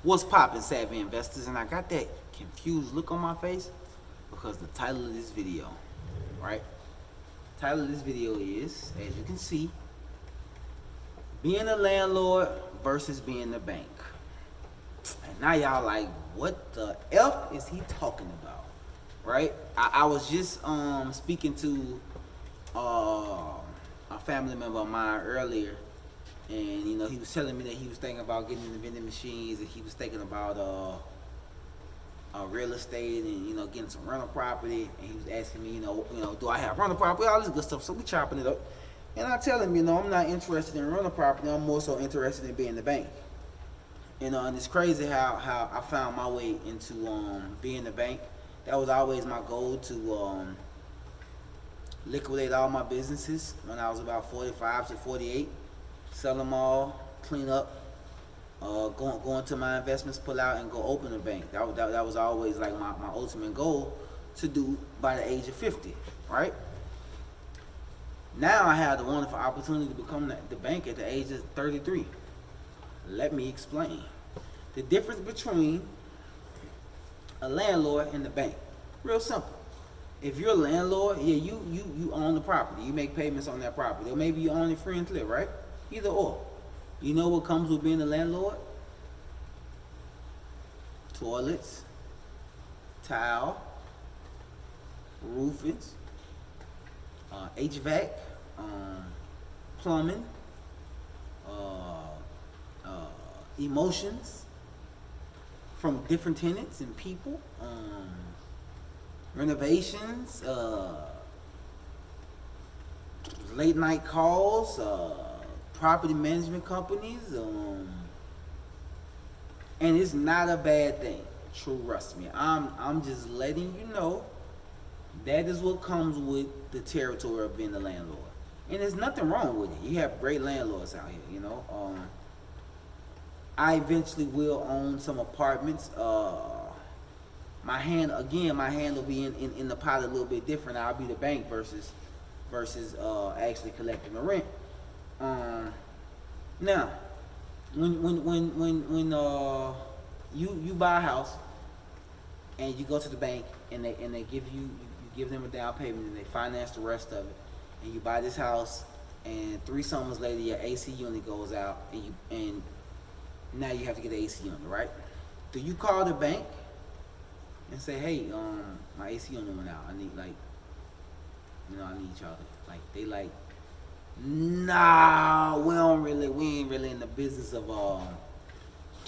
What's poppin', savvy investors? And I got that confused look on my face because the title of this video, right? The title of this video is, as you can see, being a landlord versus being a bank. And now y'all like, what the F is he talking about, right? I was just speaking to a family member of mine earlier, and you know, he was telling me that he was thinking about getting into vending machines, and he was thinking about real estate, and you know, getting some rental property. And he was asking me, you know, do I have rental property, all this good stuff. So we chopping it up, and I tell him, you know, I'm not interested in rental property. I'm more so interested in being the bank. You know, and it's crazy how I found my way into being the bank. That was always my goal, to liquidate all my businesses when I was about 45 to 48, sell them all, clean up, go into my investments, pull out, and go open a bank. That was always like my ultimate goal to do by the age of 50, right? Now I had the wonderful opportunity to become the bank at the age of 33. Let me explain. The difference between a landlord and the bank. Real simple. If you're a landlord, yeah, you own the property. You make payments on that property. Or maybe you own it free and clear, right? Either or. You know what comes with being a landlord? Toilets, tile, roofings, HVAC, plumbing, emotions from different tenants and people, renovations, late night calls, property management companies, and it's not a bad thing. Trust me. I'm just letting you know that is what comes with the territory of being a landlord, and there's nothing wrong with it. You have great landlords out here, you know. I eventually will own some apartments. My hand will be in the pot a little bit different. I'll be the bank versus actually collecting the rent. Now, when you buy a house and you go to the bank and they give them a down payment and they finance the rest of it, and you buy this house, and 3 summers later your AC unit goes out, and now you have to get the AC unit, right? Do you call the bank and say, hey, my AC unit went out, I need, like, you know, I need y'all to, like, they like, nah, we ain't really in the business of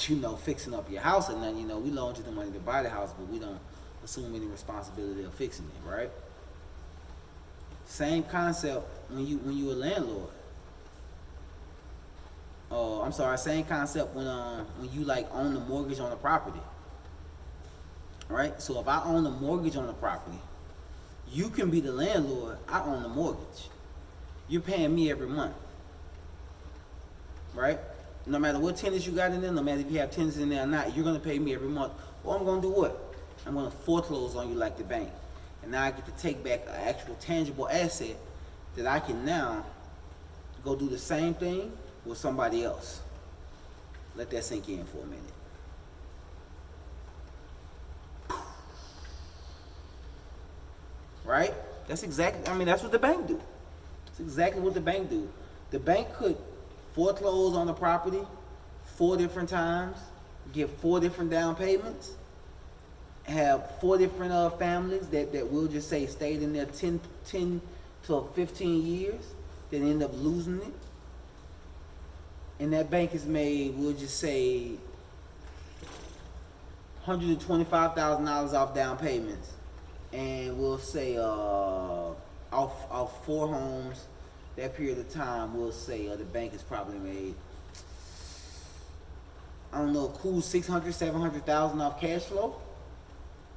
you know, fixing up your house or nothing. You know, we loaned you the money to buy the house, but we don't assume any responsibility of fixing it, right? Same concept when you a landlord. Same concept when you like own the mortgage on the property. Right? So if I own the mortgage on the property, you can be the landlord, I own the mortgage. You're paying me every month. Right? No matter what tenants you got in there, no matter if you have tenants in there or not, you're gonna pay me every month. Or I'm gonna do what? I'm gonna foreclose on you like the bank. And now I get to take back an actual tangible asset that I can now go do the same thing with somebody else. Let that sink in for a minute. Right? That's what the bank do. That's exactly what the bank do. The bank could foreclose on the property 4 different times, give 4 different down payments, have 4 different families that we'll just say stayed in there 10 to 15 years, that end up losing it. And that bank has made, we'll just say, $125,000 off down payments. And we'll say off 4 homes, that period of time, we'll say the bank has probably made, I don't know, a cool $600,000, $700,000 off cash flow,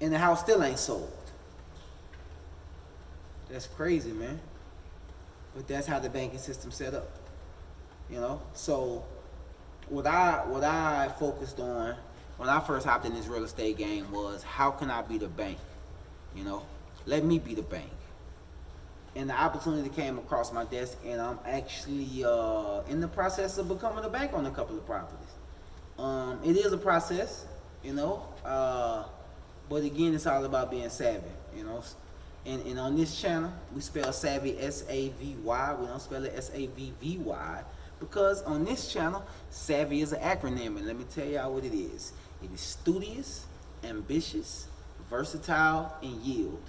and the house still ain't sold. That's crazy, man. But that's how the banking system set up. You know? So what I focused on when I first hopped in this real estate game was, how can I be the bank? You know? Let me be the bank. and the opportunity came across my desk, and I'm actually in the process of becoming a bank on a couple of properties. It is a process, you know, but again, it's all about being savvy, you know. And on this channel, we spell savvy S-A-V-Y. We don't spell it S-A-V-V-Y, because on this channel, savvy is an acronym, and let me tell y'all what it is. It is studious, ambitious, versatile, and yield.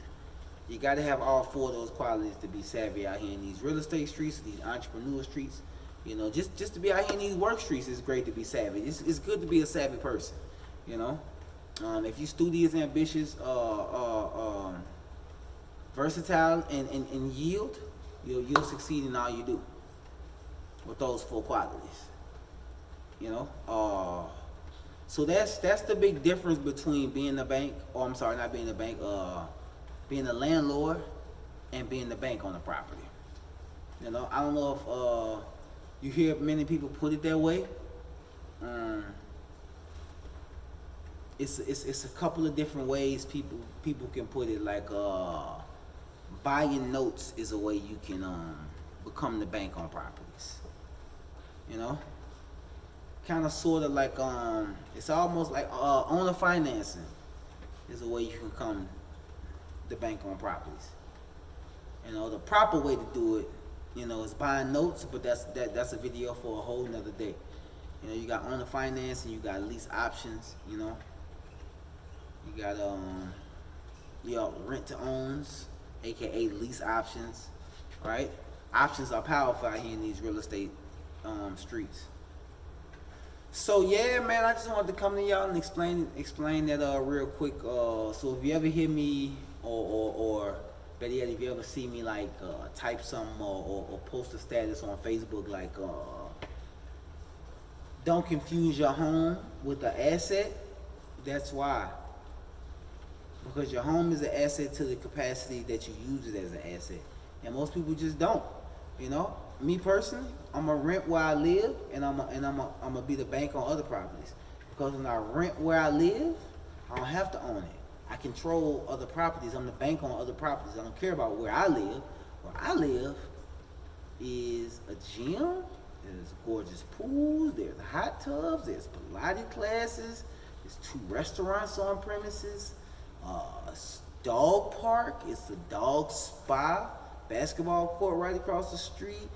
You got to have all four of those qualities to be savvy out here in these real estate streets, these entrepreneur streets. You know, just to be out here in these work streets, it's great to be savvy. It's good to be a savvy person. You know, if you studious, ambitious, versatile, and yield, you'll succeed in all you do with those four qualities. You know, so that's the big difference between being a bank, or I'm sorry, not being a bank, being a landlord and being the bank on the property. You know, I don't know if you hear many people put it that way. It's a couple of different ways people can put it. Like buying notes is a way you can become the bank on properties. You know, kind of sort of like it's almost like owner financing is a way you can become the bank on properties. You know, the proper way to do it, you know, is buying notes, but that's a video for a whole nother day. You know, you got owner financing, you got lease options, you know. You got rent to owns, aka lease options, right? Options are powerful out here in these real estate streets. So yeah, man, I just wanted to come to y'all and explain that real quick. So if you ever hear me or better yet, if you ever see me like type something or post a status on Facebook like don't confuse your home with an asset, that's why. Because your home is an asset to the capacity that you use it as an asset. And most people just don't. You know? Me personally, I'm gonna rent where I live, and I'm gonna be the bank on other properties. Because when I rent where I live, I don't have to own it. I control other properties. I'm the bank on other properties. I don't care about where I live. Where I live is a gym. There's gorgeous pools. There's hot tubs. There's Pilates classes. There's 2 restaurants on premises. Dog park. It's a dog spa. Basketball court right across the street.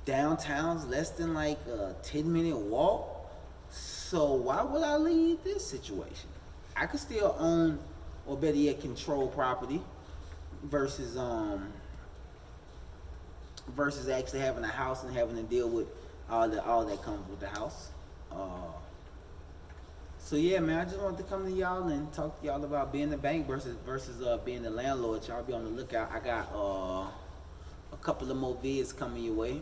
Downtown's less than like a 10-minute walk. So why would I leave this situation? I could still own, or better yet, control property versus actually having a house and having to deal with all that comes with the house. So yeah, man, I just wanted to come to y'all and talk to y'all about being the bank versus being the landlord. Y'all be on the lookout. I got a couple of more vids coming your way.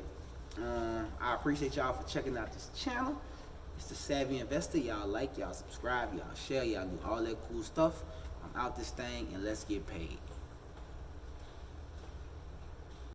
I appreciate y'all for checking out this channel. It's the Savvy Investor. Y'all like, y'all subscribe, y'all share, y'all do all that cool stuff. I'm out this thing, and let's get paid.